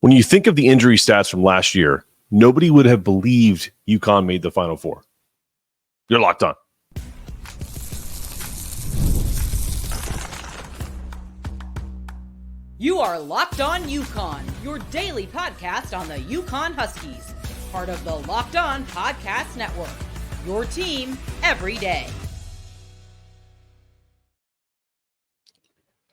When you think of the injury stats from last year, nobody would have believed UConn made the Final Four. You're locked on. You are Locked On UConn, your daily podcast on the UConn Huskies, part of the Locked On Podcast Network, your team every day.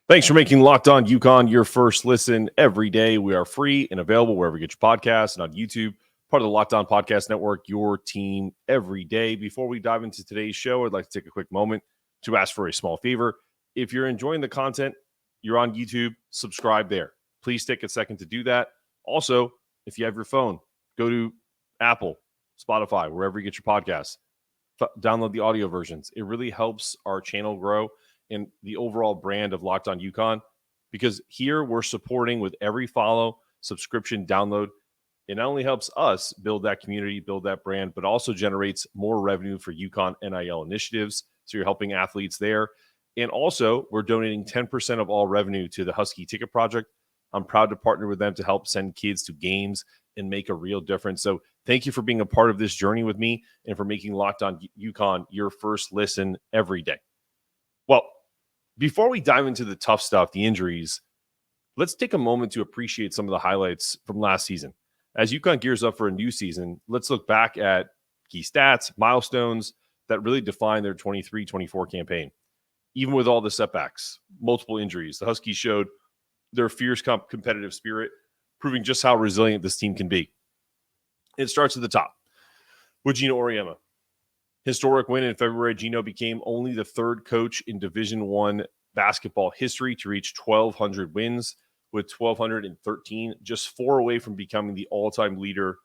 Thanks for making Locked On UConn your first listen every day. We are free and available wherever you get your podcasts and on YouTube, part of the Locked On Podcast Network, your team every day. Before we dive into today's show, I'd like to take a quick moment to ask for a small favor. If you're enjoying the content, you're on YouTube, subscribe there. Please take a second to do that. Also, if you have your phone, go to Apple, Spotify, wherever you get your podcasts. Download the audio versions. It really helps our channel grow and the overall brand of Locked On UConn, because here we're supporting with every follow, subscription, download. It not only helps us build that community, build that brand, but also generates more revenue for UConn NIL initiatives. So you're helping athletes there. And also, we're donating 10% of all revenue to the Husky Ticket Project. I'm proud to partner with them to help send kids to games and make a real difference. So thank you for being a part of this journey with me and for making Locked On UConn your first listen every day. Well, before we dive into the tough stuff, the injuries, let's take a moment to appreciate some of the highlights from last season. As UConn gears up for a new season, let's look back at key stats, milestones that really define their 23-24 campaign. Even with all the setbacks, multiple injuries, the Huskies showed their fierce competitive spirit, proving just how resilient this team can be. It starts at the top with Geno Auriemma. Historic win in February. Geno became only the third coach in Division I basketball history to reach 1,200 wins, with 1,213, just 4 away from becoming the all-time leader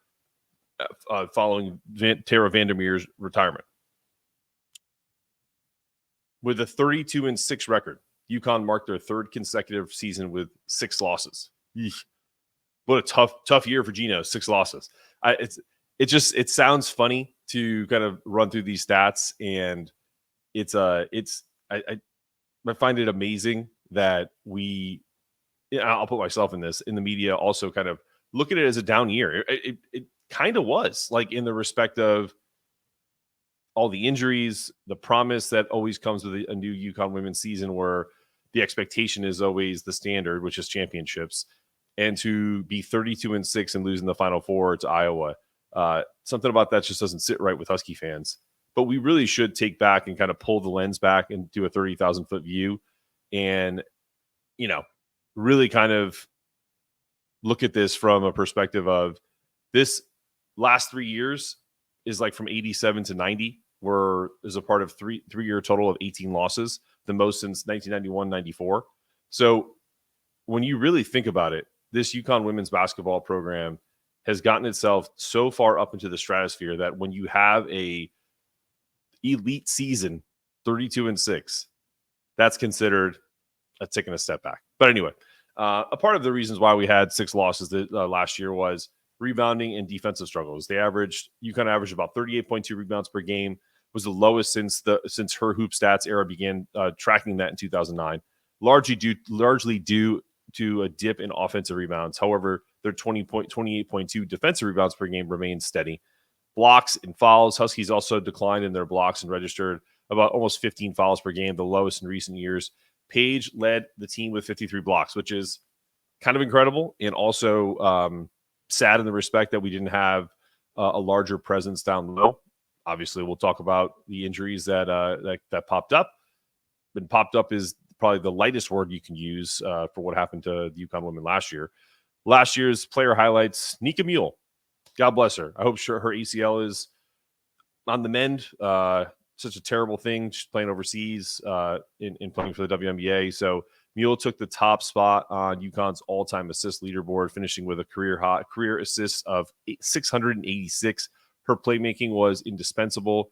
following Tara Vandermeer's retirement. With a 32-6 record, UConn marked their third consecutive season with 6 losses. Eesh. What a tough year for Geno, 6 losses. It sounds funny to kind of run through these stats, and I find it amazing that I'll put myself in this, in the media also kind of look at it as a down year. It kind of was, like, in the respect of all the injuries, the promise that always comes with a new UConn women's season where the expectation is always the standard, which is championships, and to be 32-6 and losing the Final Four to Iowa. Something about that just doesn't sit right with Husky fans. But we really should take back and kind of pull the lens back and do a 30,000-foot view and, really kind of look at this from a perspective of this last 3 years is like from 87 to 90, where is a part of three-year total of 18 losses, the most since 1991-94. So when you really think about it, this UConn women's basketball program has gotten itself so far up into the stratosphere that when you have a elite season, 32-6, that's considered taking a step back. But anyway, a part of the reasons why we had 6 losses last year was rebounding and defensive struggles. UConn averaged about 38.2 rebounds per game, was the lowest since her hoop stats era began tracking that in 2009, largely due to a dip in offensive rebounds. However, their 28.2 defensive rebounds per game remained steady. Blocks and fouls, Huskies also declined in their blocks and registered about almost 15 fouls per game, the lowest in recent years. Paige led the team with 53 blocks, which is kind of incredible, and also sad in the respect that we didn't have a larger presence down low. Obviously, we'll talk about the injuries that popped up. But popped up is probably the lightest word you can use for what happened to the UConn women last year. Last year's player highlights, Nika Mule. God bless her. I hope her ACL is on the mend. Such a terrible thing. She's playing overseas in playing for the WNBA. So Mule took the top spot on UConn's all-time assist leaderboard, finishing with a career assists of 686. Her playmaking was indispensable.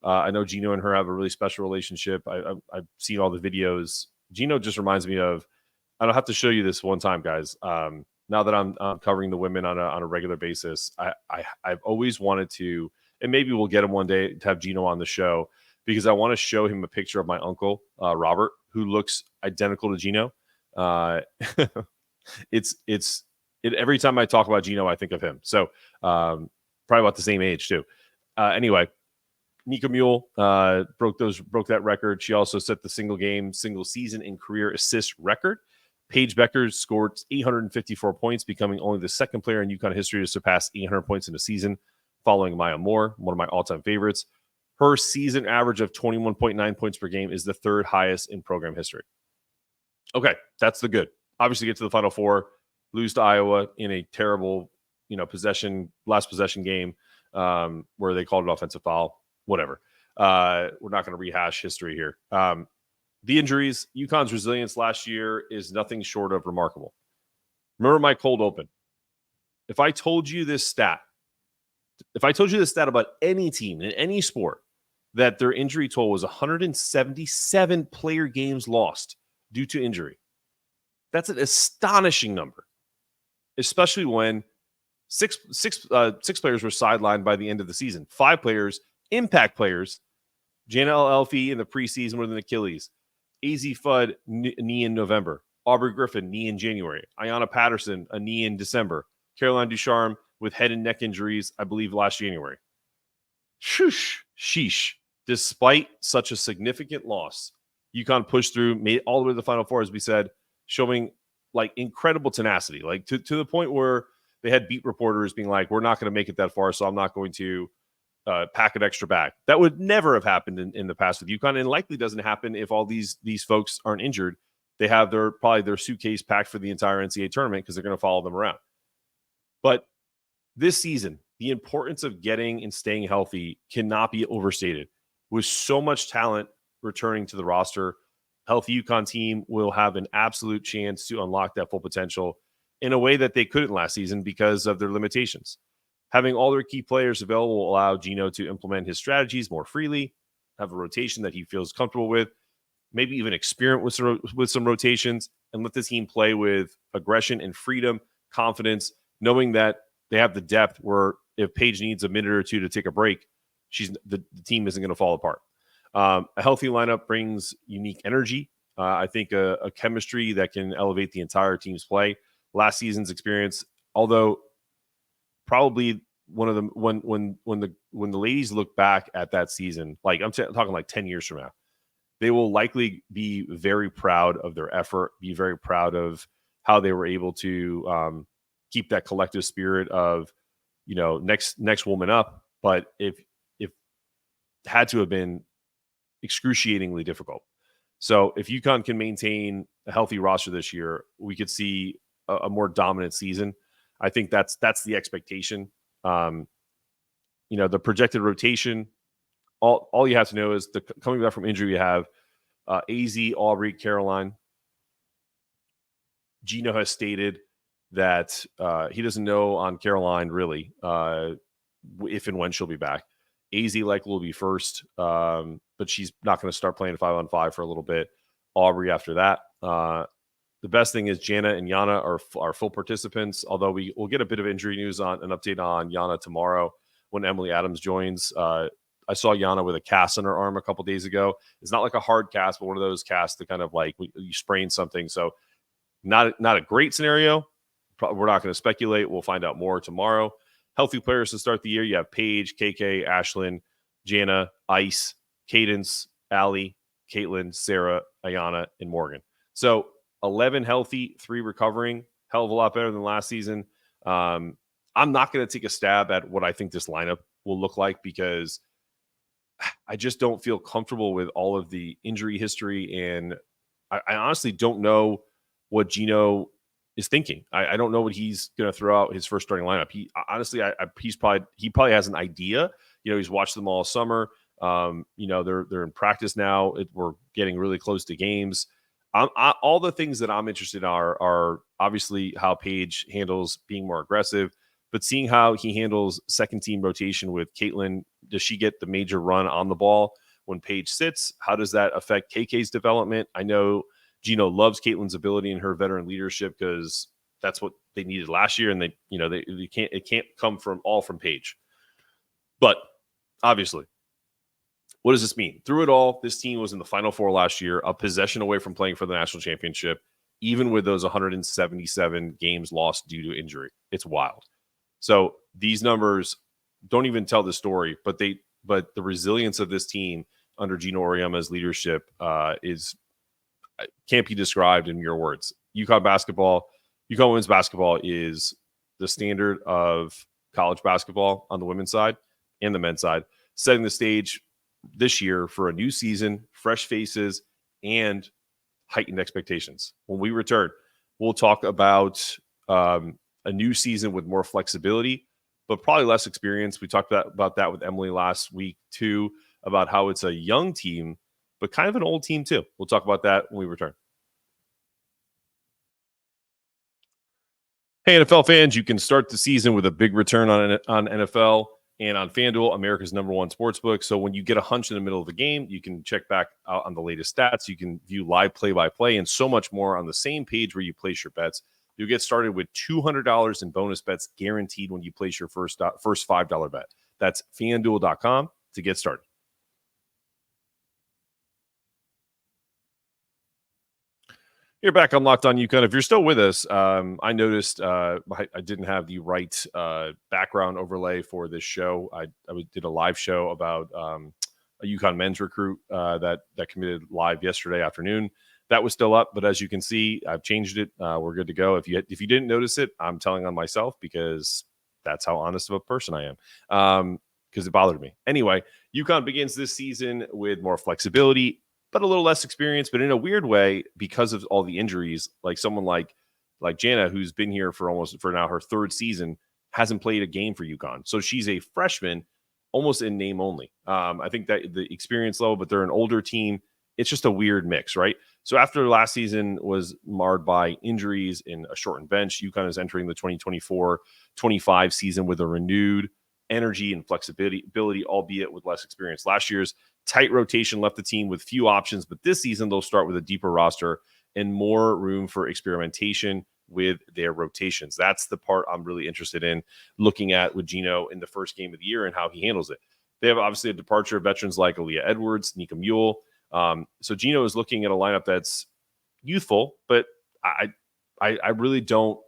I know Geno and her have a really special relationship. I've seen all the videos. Geno just reminds me of, I don't have to show you this one time, guys. Now that I'm covering the women on a regular basis, I've always wanted to, and maybe we'll get him one day to have Geno on the show, because I want to show him a picture of my uncle, Robert, who looks identical to Geno. It's Every time I talk about Geno, I think of him. So probably about the same age too. Anyway, Nika Mule broke that record. She also set the single season, and career assist record. Paige Bueckers scored 854 points, becoming only the second player in UConn history to surpass 800 points in a season, following Maya Moore, one of my all-time favorites. Her season average of 21.9 points per game is the third highest in program history. Okay, that's the good. Obviously, get to the Final Four, lose to Iowa in a terrible, last possession game where they called an offensive foul. Whatever. We're not going to rehash history here. The injuries, UConn's resilience last year is nothing short of remarkable. Remember my cold open. If I told you this stat about any team in any sport, that their injury total was 177 player games lost due to injury, that's an astonishing number, especially when six players were sidelined by the end of the season. 5 players, impact players, Jana Elfie in the preseason with an Achilles, AZ Fudd, knee in November, Aubrey Griffin, knee in January, Ayanna Patterson, a knee in December, Caroline Ducharme with head and neck injuries, I believe, last January. Sheesh. Despite such a significant loss, UConn pushed through, made it all the way to the Final Four, as we said, showing like incredible tenacity, like to the point where they had beat reporters being like, we're not going to make it that far, so I'm not going to pack an extra bag. That would never have happened in the past with UConn, and likely doesn't happen if all these folks aren't injured. They have probably their suitcase packed for the entire NCAA tournament because they're going to follow them around. But this season, the importance of getting and staying healthy cannot be overstated. With so much talent returning to the roster, healthy UConn team will have an absolute chance to unlock that full potential in a way that they couldn't last season because of their limitations. Having all their key players available will allow Geno to implement his strategies more freely, have a rotation that he feels comfortable with, maybe even experiment with some rotations, and let the team play with aggression and freedom, confidence, knowing that they have the depth where if Paige needs a minute or two to take a break, the team isn't going to fall apart. A healthy lineup brings unique energy. I think a chemistry that can elevate the entire team's play. Last season's experience, although probably one of them when the ladies look back at that season, like I'm talking like 10 years from now, they will likely be very proud of their effort, be very proud of how they were able to keep that collective spirit of, next woman up. But if had to have been excruciatingly difficult. So if UConn can maintain a healthy roster this year, we could see a more dominant season. I think that's the expectation. The projected rotation, all you have to know is coming back from injury, you have AZ, Aubrey, Caroline. Geno has stated that he doesn't know on Caroline really if and when she'll be back. AZ likely will be first, but she's not going to start playing 5-on-5 for a little bit. Aubrey after that. The best thing is Jana and Yana are full participants, although we'll get a bit of injury news on an update on Yana tomorrow when Emily Adams joins. I saw Yana with a cast on her arm a couple days ago. It's not like a hard cast, but one of those casts that kind of like you sprain something. So not a great scenario. We're not going to speculate. We'll find out more tomorrow. Healthy players to start the year. You have Paige, KK, Ashlyn, Jana, Ice, Cadence, Allie, Caitlin, Sarah, Ayanna, and Morgan. So 11 healthy, 3 recovering. Hell of a lot better than last season. I'm not going to take a stab at what I think this lineup will look like because I just don't feel comfortable with all of the injury history. And I honestly don't know what Geno is thinking. I don't know what he's going to throw out his first starting lineup. He probably has an idea. He's watched them all summer. They're in practice now. We're getting really close to games. All the things that I'm interested in are obviously how Paige handles being more aggressive, but seeing how he handles second team rotation with Caitlin. Does she get the major run on the ball when Paige sits? How does that affect KK's development? I know Geno loves Caitlin's ability and her veteran leadership because that's what they needed last year, and it can't come from Paige. But obviously, what does this mean? Through it all, this team was in the Final Four last year, a possession away from playing for the national championship. even with those 177 games lost due to injury. It's wild. So these numbers don't even tell the story, but the resilience of this team under Geno Auriemma's leadership is can't be described in mere words. UConn women's basketball is the standard of college basketball on the women's side and the men's side, setting the stage this year for a new season, fresh faces, and heightened expectations. When we return, we'll talk about a new season with more flexibility, but probably less experience. We talked about that with Emily last week too, about how it's a young team, but kind of an old team too. We'll talk about that when we return. Hey, NFL fans, you can start the season with a big return on NFL and on FanDuel, America's #1 sportsbook. So when you get a hunch in the middle of the game, you can check back out on the latest stats. You can view live play-by-play and so much more on the same page where you place your bets. You'll get started with $200 in bonus bets guaranteed when you place your first $5 bet. That's FanDuel.com to get started. You're back on Locked On UConn. If you're still with us, I noticed I didn't have the right background overlay for this show. I did a live show about a UConn men's recruit that committed live yesterday afternoon. That was still up, but as you can see, I've changed it. We're good to go. If you didn't notice it, I'm telling on myself because that's how honest of a person I am. Because it bothered me. Anyway, UConn begins this season with more flexibility, but a little less experience, but in a weird way, because of all the injuries, like someone like Jana, who's been here for now her third season, hasn't played a game for UConn. So she's a freshman, almost in name only. I think that the experience level, but they're an older team. It's just a weird mix, right? So after last season was marred by injuries and a shortened bench, UConn is entering the 2024-25 season with a renewed energy and flexibility, albeit with less experience. Last year's tight rotation left the team with few options, but this season they'll start with a deeper roster and more room for experimentation with their rotations. That's the part I'm really interested in looking at with Geno in the first game of the year and how he handles it. They have obviously a departure of veterans like Aaliyah Edwards, Nika Mule. So Geno is looking at a lineup that's youthful, but I really don't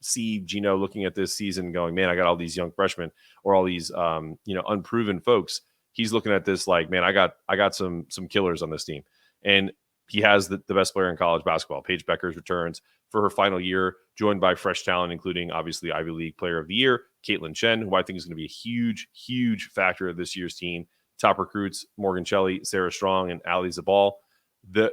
see Geno looking at this season going, man, I got all these young freshmen or all these unproven folks. He's looking at this like, man, I got some killers on this team. And he has the best player in college basketball. Paige Bueckers returns for her final year, joined by fresh talent, including obviously Ivy League Player of the Year, Caitlin Chen, who I think is going to be a huge, huge factor of this year's team. Top recruits, Morgan Shelley, Sarah Strong, and Ali Zabal. The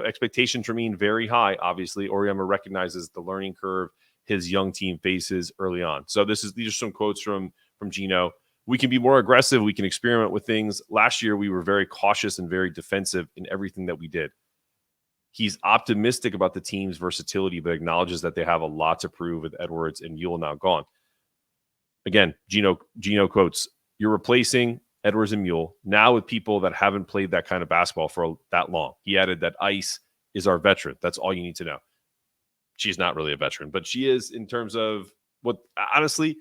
expectations remain very high. Obviously, Auriemma recognizes the learning curve his young team faces early on. So these are some quotes from Geno. We can be more aggressive. We can experiment with things. Last year, we were very cautious and very defensive in everything that we did. He's optimistic about the team's versatility, but acknowledges that they have a lot to prove with Edwards and Mule now gone. Again, Geno quotes, "You're replacing Edwards and Mule now with people that haven't played that kind of basketball for that long." He added that Ice is our veteran. That's all you need to know. She's not really a veteran, but she is in terms of what, honestly,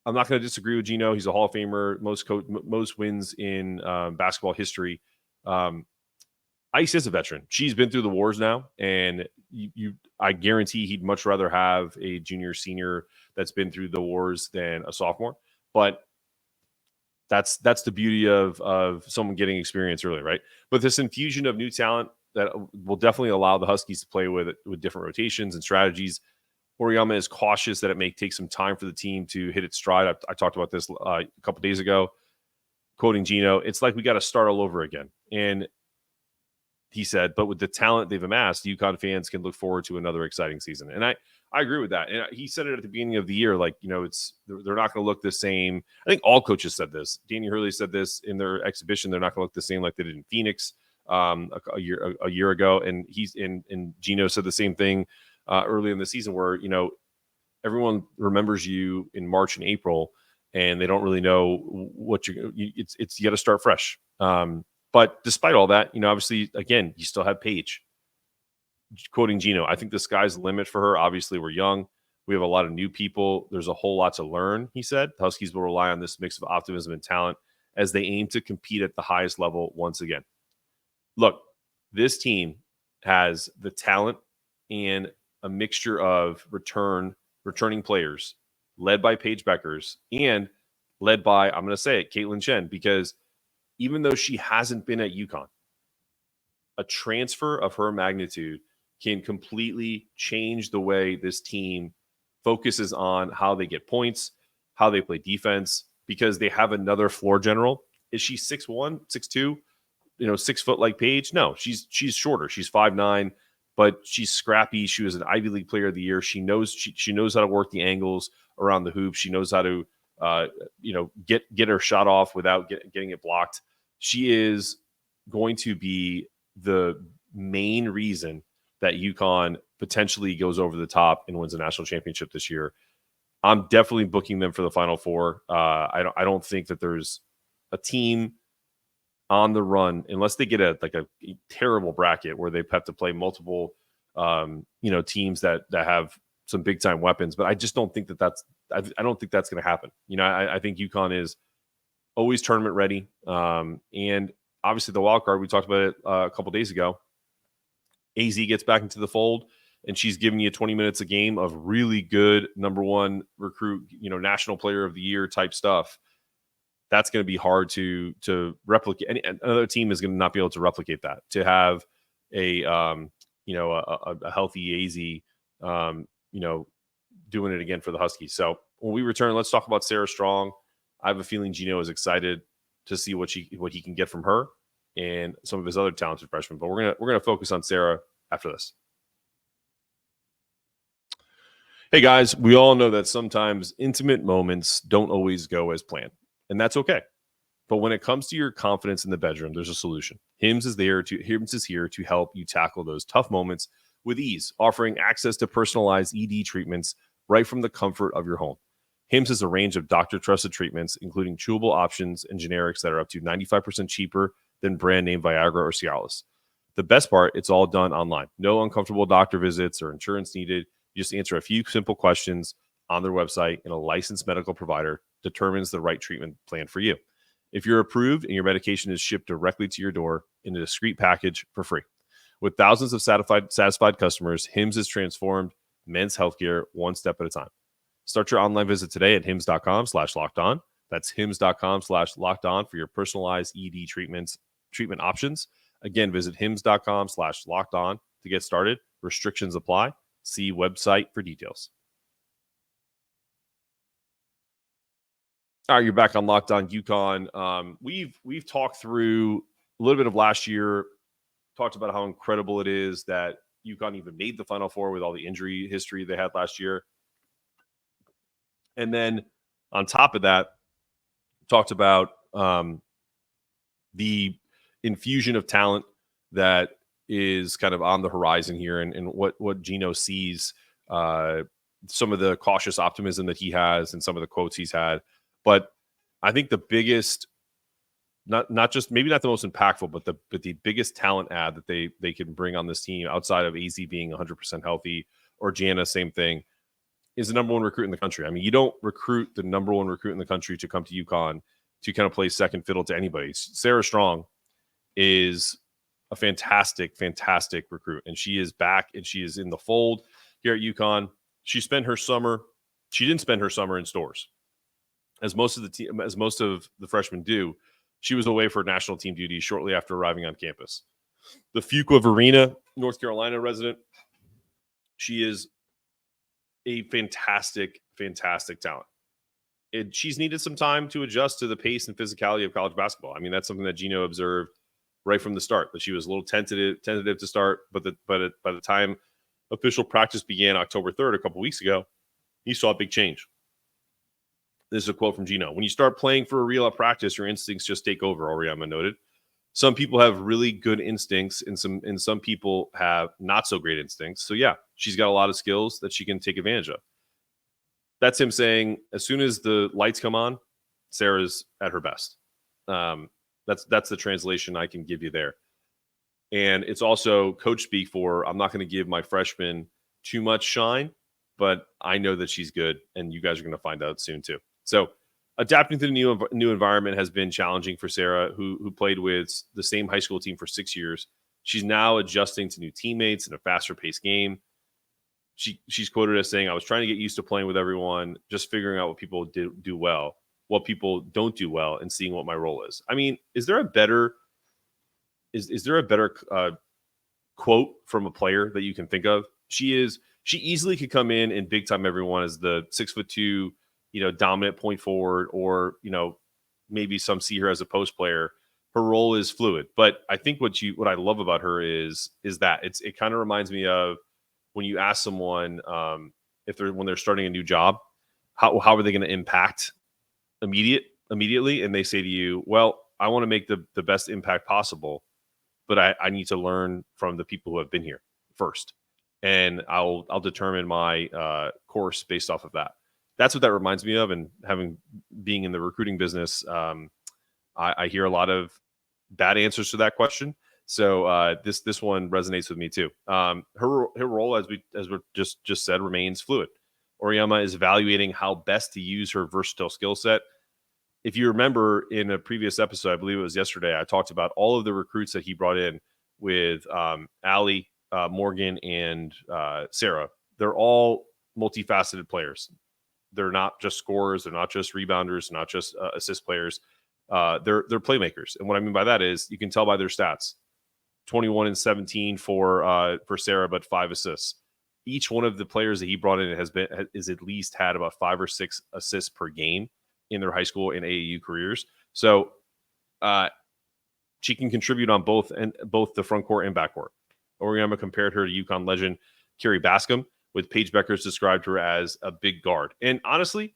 I'm not going to disagree with Geno. He's a Hall of Famer, most wins in basketball history. Ice is a veteran. She's been through the wars now, and I guarantee he'd much rather have a junior, senior that's been through the wars than a sophomore. But that's the beauty of someone getting experience early, right? But this infusion of new talent that will definitely allow the Huskies to play with different rotations and strategies. Auriemma is cautious that it may take some time for the team to hit its stride. I talked about this a couple days ago, quoting Geno. It's like we got to start all over again. And he said, but with the talent they've amassed, UConn fans can look forward to another exciting season. And I agree with that. And he said it at the beginning of the year, like, they're not going to look the same. I think all coaches said this. Danny Hurley said this in their exhibition. They're not going to look the same like they did in Phoenix a year ago. And Geno said the same thing early in the season where, everyone remembers you in March and April and they don't really know what you got to start fresh. But despite all that, obviously, again, you still have Paige. Quoting Geno, I think the sky's the limit for her. Obviously, we're young. We have a lot of new people. There's a whole lot to learn, he said. The Huskies will rely on this mix of optimism and talent as they aim to compete at the highest level once again. Look, this team has the talent and a mixture of returning players led by Paige Bueckers and led by, I'm going to say it, Caitlin Chen, because even though she hasn't been at UConn, a transfer of her magnitude can completely change the way this team focuses on how they get points, how they play defense, because they have another floor general. Is she 6'1", 6'2", 6 foot like Paige? No, she's shorter. She's 5'9", but she's scrappy. She was an Ivy League Player of the Year. She knows how to work the angles around the hoop. She knows how to get her shot off without getting it blocked. She is going to be the main reason that UConn potentially goes over the top and wins a national championship this year. I'm definitely booking them for the Final Four. I don't think that there's a team on the run unless they get a terrible bracket where they have to play multiple teams that have some big time weapons. But I just don't think I don't think that's going to happen. I think UConn is always tournament ready. And obviously the wild card, we talked about it a couple days ago. AZ gets back into the fold, and she's giving you 20 minutes a game of really good number one recruit, national player of the year type stuff. That's going to be hard to replicate. Another team is going to not be able to replicate that. To have a healthy AZ, doing it again for the Huskies. So when we return, let's talk about Sarah Strong. I have a feeling Geno is excited to see what he can get from her and some of his other talented freshmen. But we're gonna focus on Sarah after this. Hey guys, we all know that sometimes intimate moments don't always go as planned, and that's okay. But when it comes to your confidence in the bedroom, there's a solution. Hims is here to help you tackle those tough moments with ease, offering access to personalized ED treatments right from the comfort of your home. Hims has a range of doctor-trusted treatments, including chewable options and generics that are up to 95% cheaper than brand name Viagra or Cialis. The best part, it's all done online. No uncomfortable doctor visits or insurance needed. You just answer a few simple questions on their website, and a licensed medical provider determines the right treatment plan for you. If you're approved and your medication is shipped directly to your door in a discreet package for free. With thousands of satisfied customers, Hims has transformed men's healthcare one step at a time. Start your online visit today at hims.com/lockedon. That's hims.com/lockedon for your personalized ED treatment options. Again, visit hims.com/lockedon to get started. Restrictions apply. See website for details. All right, you're back on Locked On UConn. We've talked through a little bit of last year, talked about how incredible it is that UConn even made the Final Four with all the injury history they had last year. And then on top of that, talked about the infusion of talent that is kind of on the horizon here, and what Geno sees, some of the cautious optimism that he has and some of the quotes he's had. But I think the biggest, not just maybe not the most impactful, but the biggest talent add that they can bring on this team outside of AZ being 100% healthy, or Jana, same thing, is the number one recruit in the country. I mean, you don't recruit the number one recruit in the country to come to UConn to kind of play second fiddle to anybody. Sarah Strong is a fantastic recruit, and she is back and she is in the fold here at UConn. She didn't spend her summer in stores, as most of the freshmen do. She was away for national team duty shortly after arriving on campus. The Fuqua-Varina, North Carolina resident, she is a fantastic talent. She's needed some time to adjust to the pace and physicality of college basketball. I mean, that's something that Geno observed right from the start, that she was a little tentative to start, but by the time official practice began October 3rd, a couple weeks ago, he saw a big change. This is a quote from Geno. "When you start playing for a real at practice, your instincts just take over," Auriemma noted. Some people have really good instincts, and some people have not so great instincts. So yeah, she's got a lot of skills that she can take advantage of. That's him saying, as soon as the lights come on, Sarah's at her best. That's the translation I can give you there. And it's also coach speak for, I'm not going to give my freshman too much shine, but I know that she's good, and you guys are going to find out soon too. So adapting to the new environment has been challenging for Sarah, who played with the same high school team for 6 years. She's now adjusting to new teammates in a faster paced game. She's quoted as saying, I was trying to get used to playing with everyone, just figuring out what people do well, what people don't do well, and seeing what my role is. I mean, is there a better quote from a player that you can think of? She easily could come in and big time everyone as the 6'2", dominant point forward, or, maybe some see her as a post player. Her role is fluid, but I think what I love about her is that it kind of reminds me of when you ask someone when they're starting a new job, how are they going to impact immediately, and they say to you, well, I want to make the best impact possible, but I need to learn from the people who have been here first, and I'll determine my course based off of that. That's what that reminds me of. And being in the recruiting business, I hear a lot of bad answers to that question. So this one resonates with me too. Her role, as we just said, remains fluid. Auriemma is evaluating how best to use her versatile skill set. If you remember in a previous episode, I believe it was yesterday, I talked about all of the recruits that he brought in with Allie, Morgan, and Sarah. They're all multifaceted players. They're not just scorers. They're not just rebounders. They're not just assist players. They're playmakers. And what I mean by that is you can tell by their stats. 21 and 17 for Sarah, but 5 assists. Each one of the players that he brought in is at least had about 5 or 6 assists per game in their high school and AAU careers. So she can contribute on both the front court and back court. Auriemma compared her to UConn legend Carrie Bascom, with Paige Bueckers described her as a big guard. And honestly,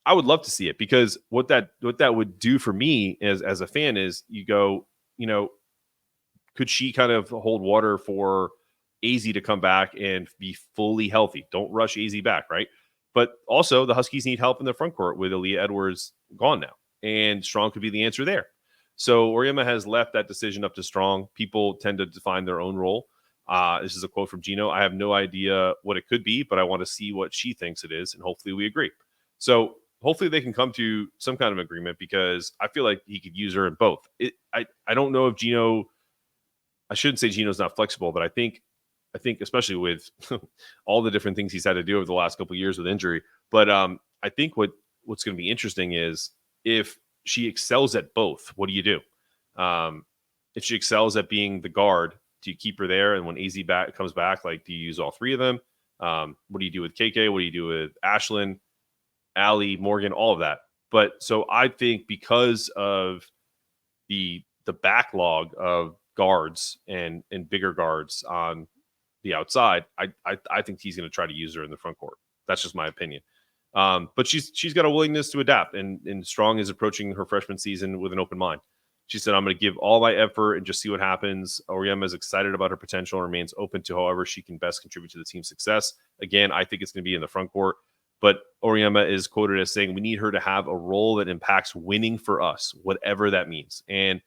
I would love to see it, because what that would do for me as a fan is you go, could she kind of hold water for AZ to come back and be fully healthy? Don't rush AZ back, right? But also the Huskies need help in the front court with Aaliyah Edwards gone now, and Strong could be the answer there. So Auriemma has left that decision up to Strong. People tend to define their own role. This is a quote from Geno. I have no idea what it could be, but I want to see what she thinks it is, and hopefully we agree. So hopefully they can come to some kind of agreement, because I feel like he could use her in both. I don't know if Geno, I shouldn't say Geno's not flexible, but I think especially with all the different things he's had to do over the last couple of years with injury. But I think what's going to be interesting is if she excels at both, what do you do? If she excels at being the guard, do you keep her there? And when AZ comes back, like, do you use all 3 of them? What do you do with KK? What do you do with Ashlyn, Allie, Morgan, all of that? But so I think because of the backlog of guards and bigger guards on the outside, I think he's going to try to use her in the front court. That's just my opinion. But she's got a willingness to adapt, and Strong is approaching her freshman season with an open mind. She said, I'm going to give all my effort and just see what happens. Auriemma is excited about her potential and remains open to however she can best contribute to the team's success. Again, I think it's going to be in the front court, but Auriemma is quoted as saying, we need her to have a role that impacts winning for us, whatever that means. And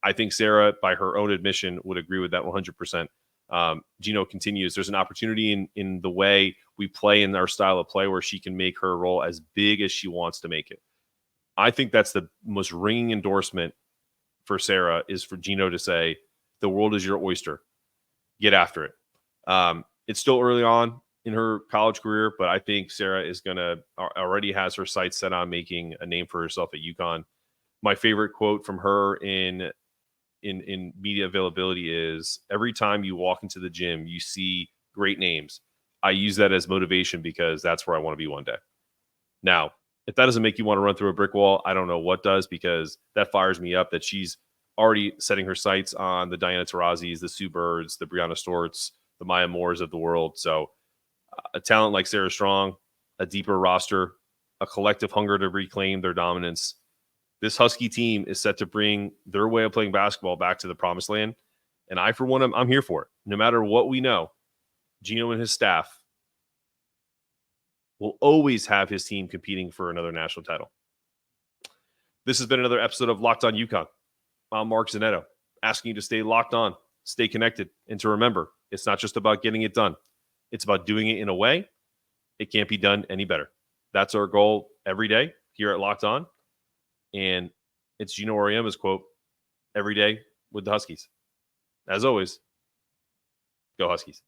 I think Sarah, by her own admission, would agree with that 100%. Geno continues, there's an opportunity in the way we play, in our style of play, where she can make her role as big as she wants to make it. I think that's the most ringing endorsement for Sarah, is for Geno to say, the world is your oyster. Get after it. It's still early on in her college career, but I think Sarah is already has her sights set on making a name for herself at UConn. My favorite quote from her in media availability is, every time you walk into the gym, you see great names. I use that as motivation, because that's where I want to be one day. Now, if that doesn't make you want to run through a brick wall, I don't know what does, because that fires me up that she's already setting her sights on the Diana Taurasi's, the Sue Birds, the Brianna Storts, the Maya Moores of the world. So a talent like Sarah Strong, a deeper roster, a collective hunger to reclaim their dominance. This Husky team is set to bring their way of playing basketball back to the promised land. And I, for one, I'm here for it. No matter what we know, Geno and his staff will always have his team competing for another national title. This has been another episode of Locked On UConn. I'm Mark Zanetto, asking you to stay locked on, stay connected, and to remember, it's not just about getting it done. It's about doing it in a way it can't be done any better. That's our goal every day here at Locked On. And it's Geno Auriemma's quote, every day with the Huskies. As always, go Huskies.